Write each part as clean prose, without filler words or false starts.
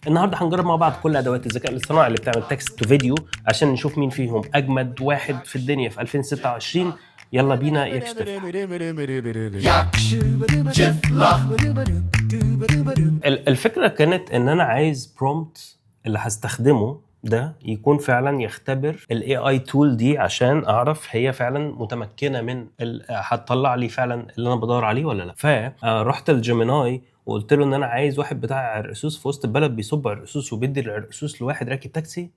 النهارده هنجرب مع بعض كل ادوات الذكاء الاصطناعي اللي بتعمل تكست تو فيديو عشان نشوف مين فيهم اجمد واحد في الدنيا في 2026. يلا بينا يكشف. الفكره كانت ان انا عايز برومبت اللي هستخدمه ده يكون فعلا يختبر الاي اي تول دي عشان اعرف هي فعلا متمكنه من هتطلع لي فعلا اللي انا بدور عليه ولا لا. فرحت الجيميناي وقلت له ان انا عايز واحد بتاع عرقسوس في وسط البلد بيصب عرقسوس وبيدي العرقسوس لواحد راكب تاكسي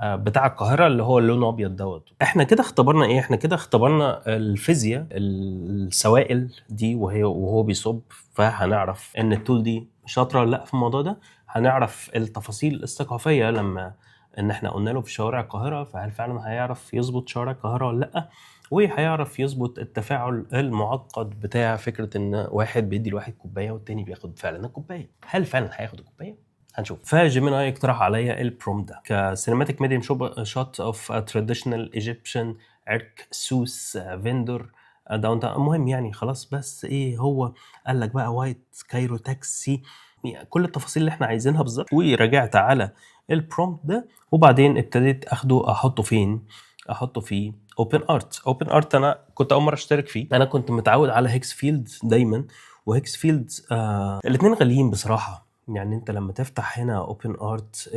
بتاع القاهره اللي هو لونه ابيض دوت. احنا كده اختبرنا ايه؟ احنا كده اختبرنا الفيزياء السوائل دي وهو بيصب، فهنعرف ان التول دي شاطره ولا لا في الموضوع ده. هنعرف التفاصيل الثقافيه لما ان احنا قلنا له في شوارع القاهره، فهل فعلا هيعرف يظبط شوارع القاهره ولا لا، وهيعرف يظبط التفاعل المعقد بتاع فكره ان واحد بيدي لواحد كوبايه والتاني بياخد فعلا الكوبايه. هل فعلا هياخد الكوبايه؟ هنشوف. فجيميناي اقترح عليا البروم ده كسينماتيك ميديم شوت اوف تراديشنال ايجيبشن عرقسوس فيندور داون تاون. المهم يعني خلاص، بس ايه هو قال لك بقى وايت كايرو تاكسي، يعني كل التفاصيل اللي احنا عايزينها بالظبط. ورجعت على البرومبت ده وبعدين ابتديت اخده احطه فين؟ احطه في اوبن ارت. اوبن ارت انا كنت اول مره اشترك فيه، انا كنت متعود على هيكس فيلد دايما، وهيكس فيلد الاثنين غاليين بصراحه. يعني انت لما تفتح هنا اوبن ارت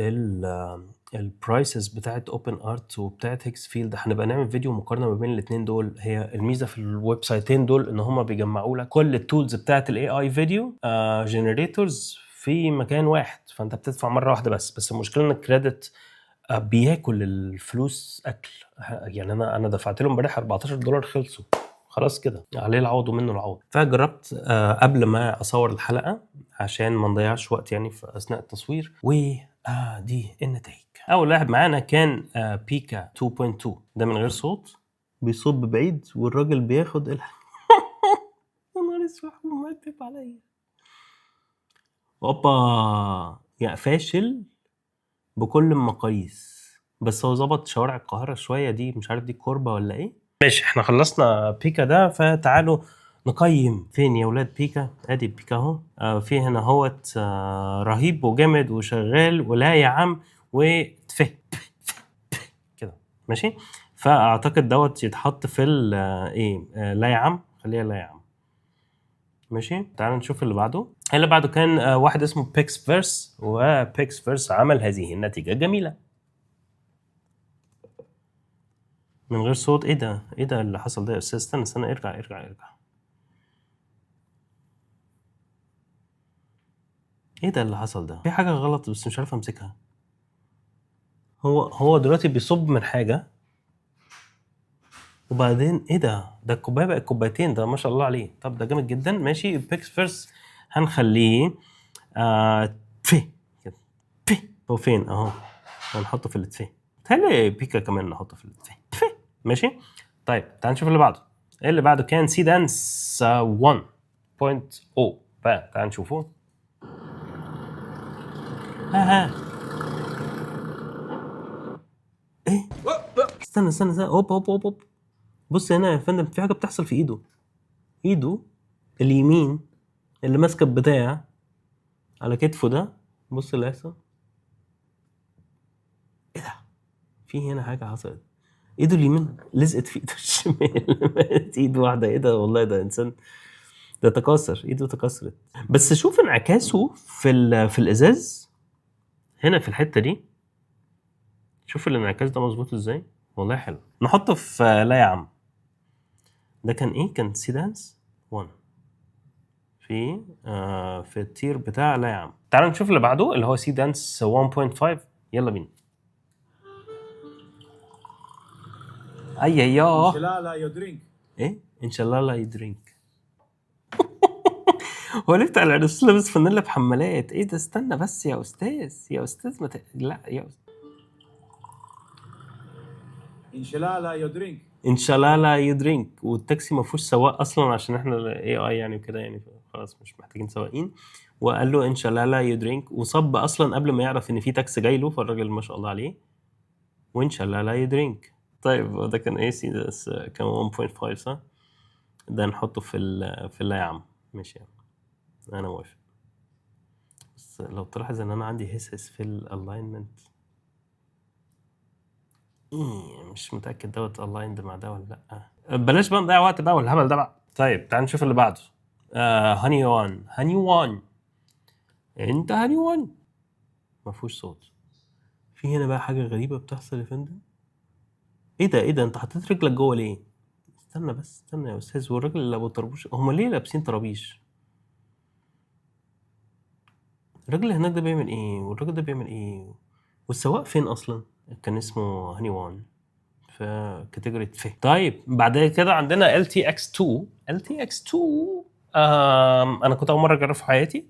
البرايسز بتاعت اوبن ارت وبتاعت هيكس فيلد، هنبقى نعمل فيديو مقارنه ما بين الاثنين دول. هي الميزه في الويب سايتين دول ان هم بيجمعوا لك كل التولز بتاعت الاي اي فيديو جنريتورز في مكان واحد، فانت بتدفع مره واحده بس المشكله ان الكريدت بياكل الفلوس اكل. يعني انا دفعت لهم امبارح $14 خلصوا خلاص كده، عليه العوض ومنه العوض. فجربت قبل ما اصور الحلقه عشان ما نضيعش وقت يعني في اثناء التصوير. و دي النتائج. اول واحد معانا كان بيكا 2.2، ده من غير صوت، بيصب بعيد والراجل بياخد يا نهار اسود ومكتب عليا. اوبا، يعني فاشل بكل المقاييس، بس هو ظبط شوارع القاهره شويه. دي مش عارف دي كوربه ولا ايه. ماشي، احنا خلصنا بيكا ده، فتعالوا نقيم. فين يا ولاد بيكا؟ ادي بيكا اهو. في هنا هوت رهيب وجامد وشغال ولا يا عم وتفه كده ماشي. فاعتقد دوت يتحط في ايه لا يا عم، خليها لا يا عم. ماشي، تعالوا نشوف اللي بعده. اللي بعده كان واحد اسمه بيكس فيرس، وبيكس فيرس عمل هذه النتيجة جميلة من غير صوت. ايه ده؟ ايه ده اللي حصل ده يا استاذ؟ استنى ارجع. ايه ده اللي حصل ده؟ في حاجة غلط بس مش عارف امسكها. هو دلوقتي بيصب من حاجة وبعدين ايه ده الكوباية بقت كوبايتين، ده ما شاء الله عليه. طب ده جامد جدا. ماشي، بيكس فيرس هنخليه تفي كده. تفي هو فين اهو، هنحطه في التفي. تهيألي بيكا كمان نحطه في التفي. تفي ماشي. طيب تعال نشوف اللي بعده. اللي بعده كان سي دانس 1.0 بقى. تعال نشوفه. ها ايه؟ استنى هوب. بص هنا يا فندم، في حاجه بتحصل في ايده اليمين اللي ماسكه البتاع على كتفه ده. بص اللي هيحصل. ايه ده؟ في هنا حاجه حصلت. ايده اليمين لزقت في ايده الشمال. ايد واحده. ايه ده؟ والله ده انسان، ده تكسر، ايده تكسرت. بس شوف انعكاسه في الازاز هنا في الحته دي. شوف الانعكاس ده مظبوط ازاي، والله حلو. نحطه في لا يا عم. ده كان ايه؟ كان سيدانس 1 في التير بتاع لا يا عم. تعالوا نشوف اللي بعده اللي هو سي دانس 1.5. يلا بينا. اي انشلالا يو درينك. ايه ان شاء الله لا يدرينك. هو ليه بتاع العرس لابس فانيلا بحمالات؟ ايه ده؟ استنى بس يا استاذ لا يا أستاذ. انشلالا يو درينك. ان شاء الله لا يدرينك. والتاكسي ما فيهوش سواق اصلا عشان احنا الاي اي يعني وكده، يعني خلاص مش محتاجين سواقين. وقال له ان شاء الله لا يدرينك، وصب اصلا قبل ما يعرف ان في تاكسي جاي له، فالراجل ما شاء الله عليه. وان شاء الله لا يدرينك. طيب ده كان اي سي، ده كان 1.5 صح؟ ده نحطه في لا يا عم. ماشي يا عم. انا موافق. بس بس لو تلاحظ ان انا عندي هسس في الالاينمنت، مش متاكد دوت الايند مع ده ولا لا. بلاش بقى نضيع وقت بقى والهبل ده بقى. طيب تعال نشوف اللي بعده. هاني وان. هاني وان، انت هاني وان ما فيهوش صوت. في هنا بقى حاجه غريبه بتحصل يا فندم. ايه ده انت حطيت رجلك جوه ليه؟ استنى بس، استنى يا استاذ، والراجل اللي ابو طربوش هم ليه لابسين طرابيش؟ الراجل اللي هناك ده بيعمل ايه والراجل ده بيعمل ايه؟ والسواق فين اصلا؟ كان اسمه هاني وان في كاتيجوري فيه. طيب بعد كده عندنا LTX2. LTX2 انا كنت اول مره اجرب في حياتي،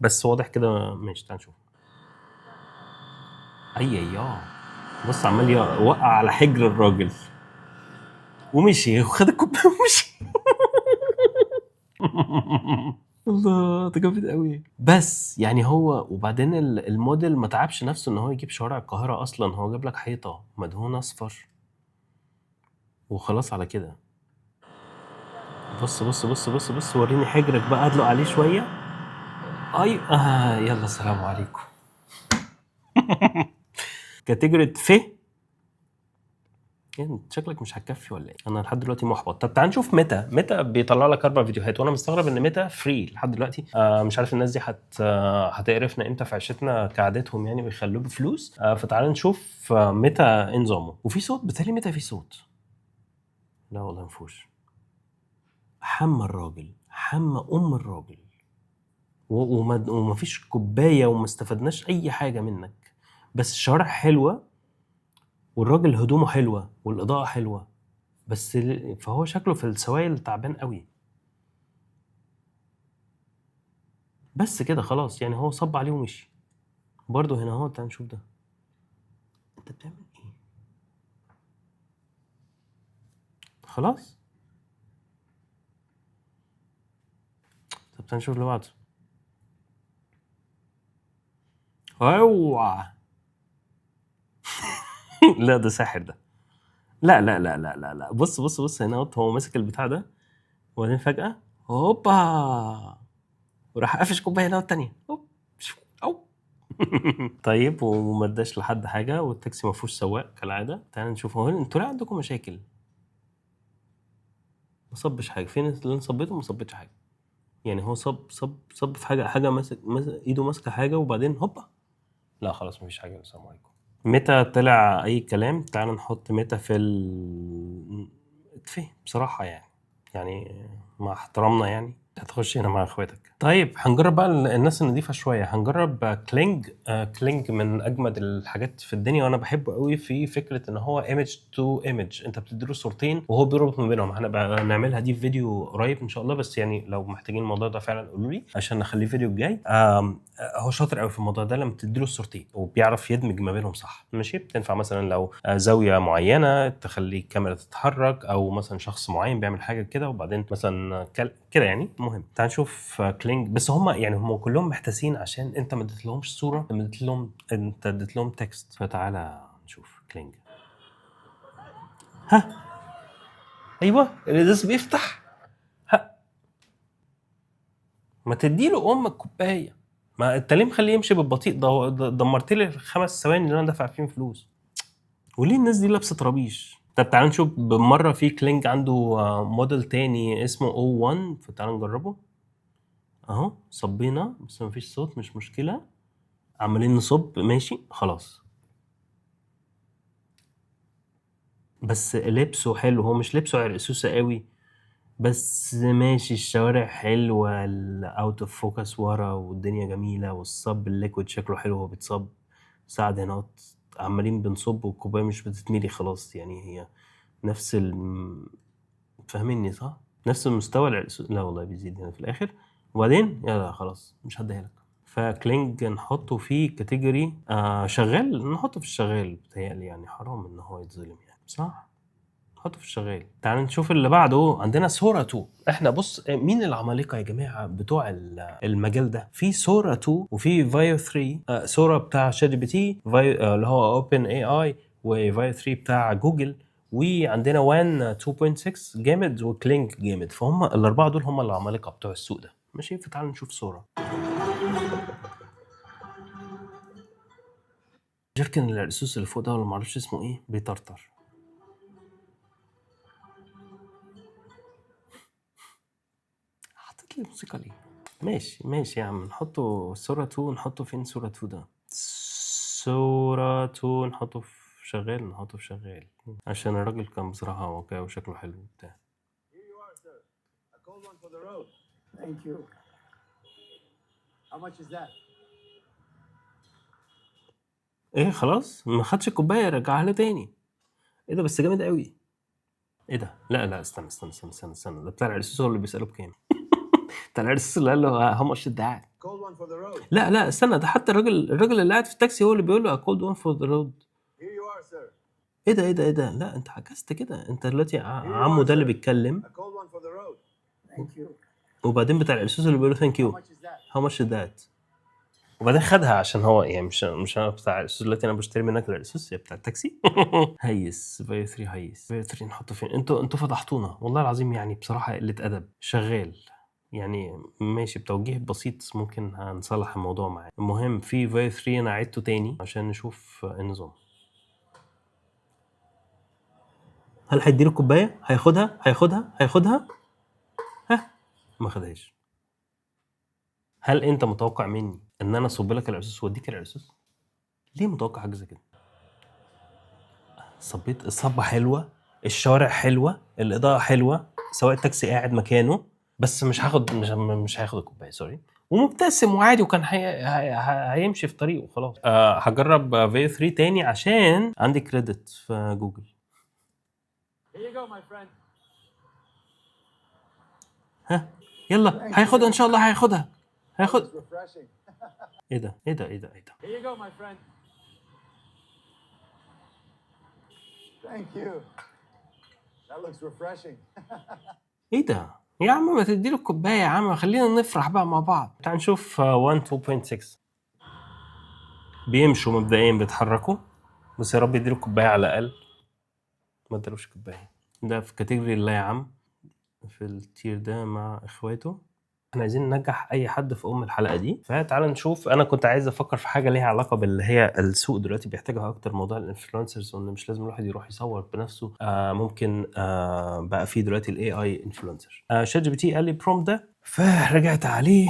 بس واضح كده. ماشي تعال نشوف. اي بص عمال يوقع على حجر الراجل ومشي وخد الكوبايه ومشي. الله ده جامد قوي. بس يعني هو وبعدين الموديل ما تعبش نفسه ان هو يجيب شوارع القاهره اصلا، هو جاب لك حيطه مدهونه اصفر وخلاص على كده. بص بص بص بص بص، وريني حجرك بقى، ادلق عليه شويه. يلا السلام عليكم. كاتيجوري انت شكلك مش هتكفي ولا ايه؟ انا لحد دلوقتي محبط. طب تعال نشوف ميتا بيطلع لك 4 فيديوهات، وانا مستغرب ان ميتا فري لحد دلوقتي. مش عارف الناس دي هتقرفنا امتى في عيشتنا كعادتهم، يعني بيخلوه بفلوس. فتعال نشوف ميتا ايه نظامه. وفي صوت بتالي ميتا في صوت؟ لا والله مفهوش. حمى الراجل، حمى الراجل ومفيش كوبايه وما استفدناش اي حاجه منك. بس الشوارع حلوه والراجل هدومه حلوه والاضاءه حلوه، بس فهو شكله في السوائل تعبان قوي. بس كده خلاص، يعني هو صب عليه ومشي. برضه هنا اهو تعال نشوف ده. انت بتعمل ايه؟ خلاص. طب تعال نشوف اللي بعده. اوعى. لا ده ساحر ده. لا لا لا لا لا لا، بص بص بص هنا هو ماسك البتاع ده، وبعدين فجأة هوبا وراح قافش كوبايه هنا والتانية هوب او. طيب وما اداش لحد حاجه، والتاكسي ما فيهوش سواق كالعاده. تعال نشوف هو انتوا ليه عندكم مشاكل؟ ما صبش حاجه، فين اللي صبيته؟ ما صبتش حاجه. يعني هو صب في حاجه ماسك ايده ماسكه حاجه وبعدين هوبا. لا خلاص مفيش حاجه. السلام عليكم. متى طلع اي كلام. تعال نحط متى في اتفه بصراحه يعني مع احترامنا يعني هتخش هنا مع اخواتك. طيب هنجرب بقى الناس النضيفه شويه. هنجرب كلينج. كلينج من اجمد الحاجات في الدنيا، وانا بحبه قوي في فكره ان هو ايمج تو ايمج. انت بتديله صورتين وهو بيربط ما بينهم. هنبقى نعملها دي في فيديو قريب ان شاء الله، بس يعني لو محتاجين الموضوع ده فعلا قولوا لي عشان نخليه فيديو الجاي. هو شاطر قوي في الموضوع ده، لما تديله الصورتين وبيعرف يدمج ما بينهم صح. ماشي. بتنفع مثلا لو زاويه معينه تخلي الكاميرا تتحرك، او مثلا شخص معين بيعمل حاجه كده وبعدين مثلا كده يعني. المهم تعال نشوف كلينج. بس هم كلهم محتاسين عشان انت ما اديتلهمش صوره، انت اديت لهم تكست. فتعالى نشوف كلينج. ها ايوه الازاز بيفتح. ها ما تديله الكوبايه. ما انت ليه مخليه يمشي بالبطيء ده؟ دمرت لي 5 ثواني اللي انا دافع فيهم فلوس. وليه الناس دي لابسه طرابيش؟ طب تعال نشوف بالمره في كلينج عنده موديل تاني اسمه O1. فتعال نجربه اهو. صبينا بس مفيش صوت، مش مشكله. عمالين نصب ماشي خلاص. بس لبسه حلو، هو مش لبسه عرقسوسه قوي بس ماشي. الشوارع حلوه، الاوت اوف فوكس ورا والدنيا جميله، والصب الليكويد شكله حلو وهو بيتصب. ساعد هنا عمالين بنصب والكوبايه مش بتتملي خلاص. يعني هي نفس فاهميني صح؟ نفس المستوى لا والله بيزيد هنا في الاخر. وبعدين يلا خلاص مش هديها لك. فكلينج نحطه في كاتيجوري شغال. نحطه في الشغال بتهيألي، يعني حرام ان هو يتظلم يعني صح. نحطه في الشغال. تعال نشوف اللي بعده. عندنا سورا 2. احنا بص مين العمالقه يا جماعه بتوع المجال ده؟ في سورا 2 وفي فايو 3. سورا بتاع شات جي بي تي، اللي هو اوبن اي اي، وفايو 3 بتاع جوجل، وعندنا وان 2.6 جامد، وكلينج جامد. فهم الاربعه دول هم العمالقه بتوع السوق ده. ماشي. فتعال نشوف سورا. جيركن العرسوس اللي فوق ده ولا معرفش اسمه ايه بيطرطر. حطيت لي موسيقى ليه؟ ماشي يا عم، نحطه سورة 2. نحطه فين سورة 2 ده؟ سورة 2 نحطه في شغال، نحطه في شغال عشان الراجل كان بصراحة واقعي وشكله حلو وبتاع. Here you are, sir. A cold one for the road. Thank you. How much is that? ايه خلاص ما خدش الكوباية رجعها له تاني. ايه ده بس جامد قوي. ايه ده؟ لا استنى ده بتاع العرسوس هو اللي بيسأله بكام. بتاع العرسوس اللي قال له how much is that. Cold one for the road. لا استنى، ده حتى الراجل اللي قاعد في التاكسي هو اللي بيقول له a cold one for the road. Here you are, sir. ايه ده لا انت عكست كده. انت دلوقتي عمو ده اللي بيتكلم A cold one for the road. Thank you. وبعدين بتاع العرسوس اللي بيقول له ثانك How يو much is that? how much is that. وبعدين خدها عشان هو يعني مش انا بتاع العرسوس دلوقتي، انا بشتري منك العرسوس يا بتاع التاكسي. هيس فيو 3 هيس فيو 3 نحطه فين؟ انتوا فضحتونا والله العظيم، يعني بصراحة قلة أدب. شغال يعني ماشي بتوجيه بسيط ممكن هنصلح الموضوع معاه. المهم في فيو 3 انا عدته تاني عشان نشوف النظام. هل هيديله الكوباية؟ هياخدها؟ ها ما خدهاش. هل انت متوقع مني ان انا اصب لك العرسوس واديك العرسوس؟ ليه متوقع حاجه زي كده؟ صبيت الصبه حلوه، الشوارع حلوه، الاضاءه حلوه، سواء التاكسي قاعد مكانه بس مش هياخد الكوبايه سوري، ومبتسم وعادي وكان هيمشي في طريقه خلاص. هجرب في 3 تاني عشان عندي كريدت في جوجل. Here you go, my friend. ها يلا هياخدها ان شاء الله، هياخد Refreshing. ايه ده Here you go, my friend. Thank you. That looks refreshing. ايه ده يا عم، ما تديله الكوبايه يا عم، خلينا نفرح بقى مع بعض. تعال نشوف 1 2.6 بيمشوا مبدئيا بيتحركوا، بس يا رب يديله الكوبايه على الاقل. ما ادالوش كوبايه. ده في كاتيجوري الله يا عم، في التير ده مع اخواته. احنا عايزين ننجح اي حد في الحلقه دي، فتعال نشوف. انا كنت عايز افكر في حاجه ليها علاقه باللي هي السوق دلوقتي بيحتاجها اكتر، موضوع الانفلونسرز، وان مش لازم الواحد يروح يصور بنفسه. ممكن بقى في دلوقتي الاي اي انفلونسر. شات جي بي تي قال لي بروم ده، فرجعت عليه.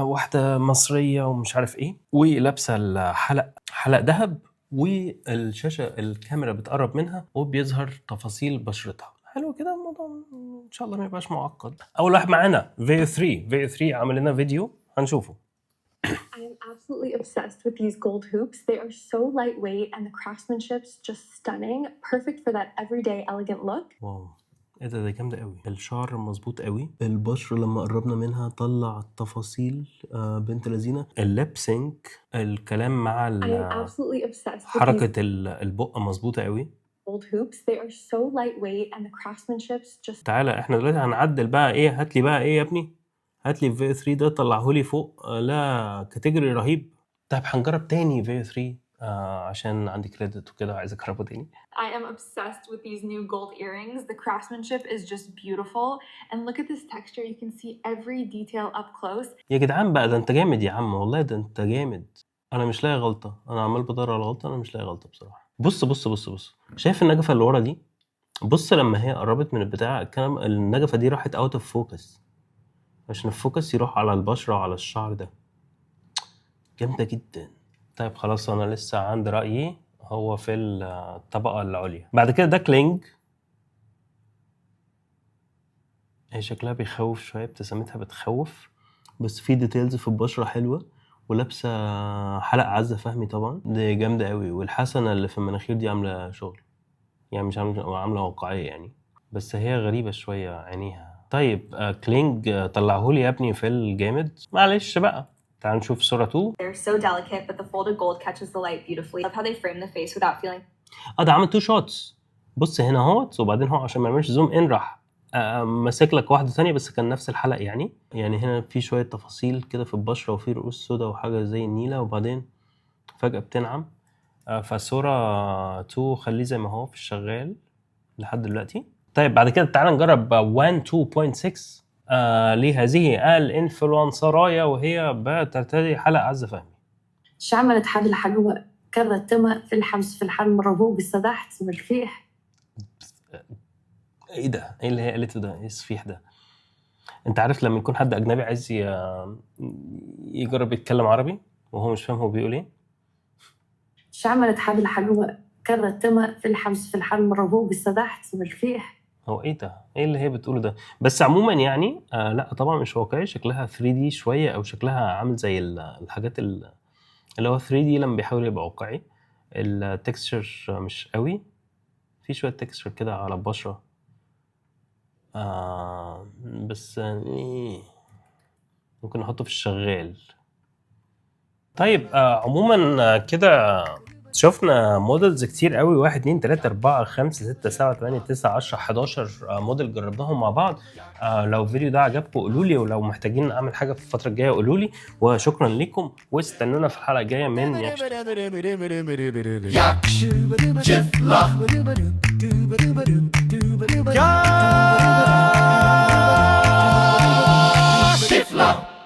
واحده مصريه ومش عارف ايه، ولابسه حلق ذهب، والشاشه الكاميرا بتقرب منها وبيظهر تفاصيل بشرتها. حلو كده الموضوع، ان شاء الله ما يبقاش معقد. اول واحد معانا فيو 3 عمل لنا فيديو هنشوفه. I am absolutely obsessed with these gold hoops. They are so lightweight and the craftsmanship's just stunning. Perfect for that everyday elegant look. واو ايه ده جامده قوي. الشعر مظبوط قوي، البشره لما قربنا منها طلع التفاصيل بنت لذينه. اللبسنك، الكلام مع I am absolutely obsessed with حركه these البق مظبوطه قوي. gold hoops. They are so lightweight and the craftsmanship's just تعالى احنا دلوقتي هنعدل بقى ايه. هات لي بقى ايه يا ابني، هات لي في 3 ده طلعه لي فوق. لا كاتيجوري رهيب. طيب هنجرب تاني في 3 عشان عندي كريدت وكده عايز اجربه تاني. I am obsessed with these new gold earrings. The craftsmanship is just beautiful. And look at this texture. You can see every detail up close. يا جدعان بقى ده انت جامد يا عم، والله ده انت جامد. انا مش لاقي غلطه، انا عمال بدور على غلطه، انا مش لاقي غلطه بصراحه. بص شايف النجفه اللي ورا دي؟ بص لما هي قربت من البتاع الكلام، النجفه دي راحت اوت اوف فوكس عشان الفوكس يروح على البشره وعلى الشعر. ده جامده جدا. طيب خلاص انا لسه عندي رايي، هو في الطبقه العليا. بعد كده ده كلينج. هي شكلها بيخوف شويه، ابتسامتها بتخوف، بس في ديتيلز في البشره حلوه، ولابسه حلق عزه فهمي طبعا، دي جامده قوي. والحسنه اللي في المناخير دي عامله شغل، يعني مش عامله واقعيه يعني، بس هي غريبه شويه عينيها. طيب كلينج طلعهولي يا ابني في الجامد. معلش بقى تعال نشوف صورة 2. They're so delicate, but the folded gold catches the light beautifully. I love how they frame the face without feeling ده عمل 2 شوتس. بص هنا اهوت، وبعدين هو عشان ما يعملش زوم ان راح ماسك لك واحده ثانيه بس كان نفس الحلقه يعني هنا في شويه تفاصيل كده في البشره، وفي رؤوس سودا وحاجه زي النيله، وبعدين فجاه بتنعم. فالصوره 2 خليه زي ما هو في الشغال لحد دلوقتي. طيب بعد كده تعال نجرب 1 2.6 لهذه الانفلونسرايه، وهي بترتدي حلقه عزه فهمي. الشعب ما نتحدى لحاجة كرة تم في الحبس في الحال مربوط بالسداح والفيح. ايه ده؟ ايه اللي هي قالته ده؟ ايه الصفيح ده؟ انت عارف لما يكون حد اجنبي عايز يجرب يتكلم عربي وهو مش فاهم هو بيقول ايه؟ شو عملت حد الحلوة كرة تم في الحبس في الحال مربوط بالسداح والفيح. هو ايه ده؟ ايه اللي هي بتقوله ده؟ بس عموما يعني لا طبعا مش واقعي، شكلها 3D شويه، او شكلها عامل زي الحاجات اللي هو 3D لما بيحاول يبقى واقعي. التكستشر مش قوي، في شويه تكستشر كده على البشره بس يعني ممكن نحطه في الشغال. طيب عموما كده شفنا موديلز كتير قوي، 1 2 3 4 5 6 7 8 9 10 11 موديل جربناهم مع بعض. لو الفيديو ده عجبكم قولوا لي، ولو محتاجين اعمل حاجه في الفتره الجايه قولوا لي، وشكرا لكم واستنونا في الحلقه الجايه من Yak